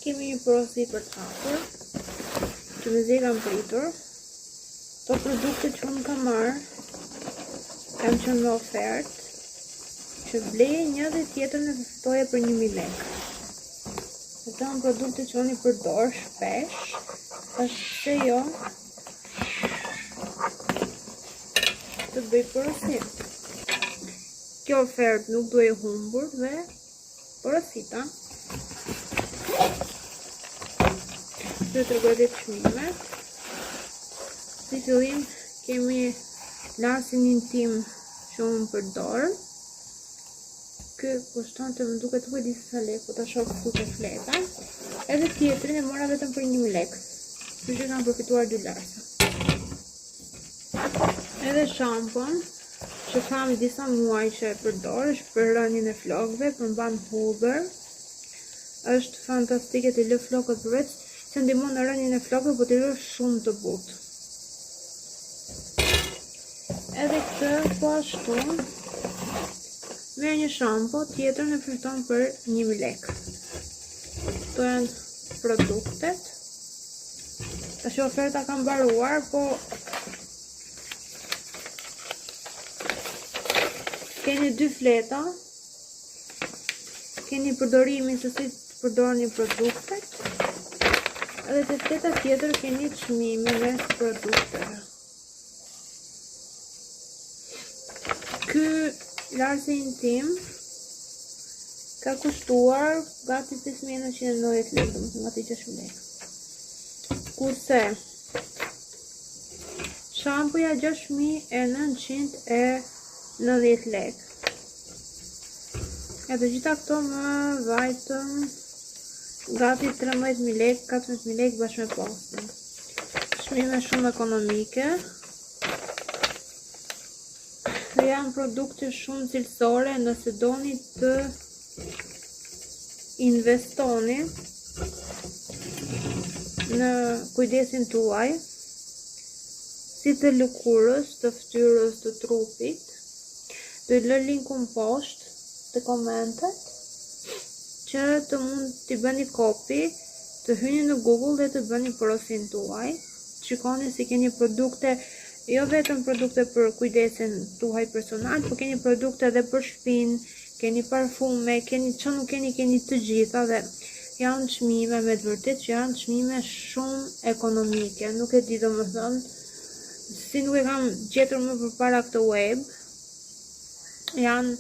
Kemi një porosi për të hapur, që me zi kam pritur. To produkte që unë kam marrë, kam qenë me ofertë, që blej një dhe tjetër në fitoje për 1.000 lekë. Këto janë produkte që unë i përdor shpesh, është se jo të bëj porosim. Kjo ofertë nuk duhet e humbur dhe porosita. Dhe të rëgojtë çmimet. Si fillim kemi lasin intim që unë përdor. Kë kushton të më duket nuk e di sa lekë, po ta shoh këtu te fleta. Edhe tjetrin e mora vetëm për 1.000 lekë. Kështu që kam përfituar 2 larsa. Edhe shampon që kam disa muaj që e përdor, është për rënien e flokëve, përmban hudhër. Është fantastike, të lë flokët përveç se ndihmon në rënien e flokëve, po të lë shumë të butë. Edhe këtë po ashtu. Merë një shampo, tjetër në fiton për 1.000 lekë. Këto janë produktet. Tash oferta ka mbaruar, po keni 2 fleta. Keni përdorimin se si përdorni produktet. Edhe te fleta tjetër keni çmime mes produkteve. Ky larsi intim ka kushtuar gati 5.990 lekë, domethënë gati 6.000 lekë. Kurse shampuja 6.990 lekë. E të gjitha këto më vajtën gati 13.000 lekë, 14.000 lekë bashkë me postin. Çmime shumë ekonomike. Janë produkte shumë cilësore, nëse doni të investoni në kujdesin tuaj, si të lëkurës, të ftyrës, të trupit. Do i lë linkun poshtë të komentet, që të mund t'i bëni kopi, të hyni në Google dhe të bëni porosin tuaj. Shikoni si keni produkte, jo vetëm produkte për kujdesin tuaj personal, po keni produkte edhe për shtëpinë, keni parfume, keni që nuk keni të gjitha dhe janë çmime me të vërtet që janë çmime shumë ekonomike. Nuk e di domethënë, si nuk e kam gjetur më përpara këtë web, janë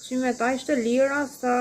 çmime aq të lira sa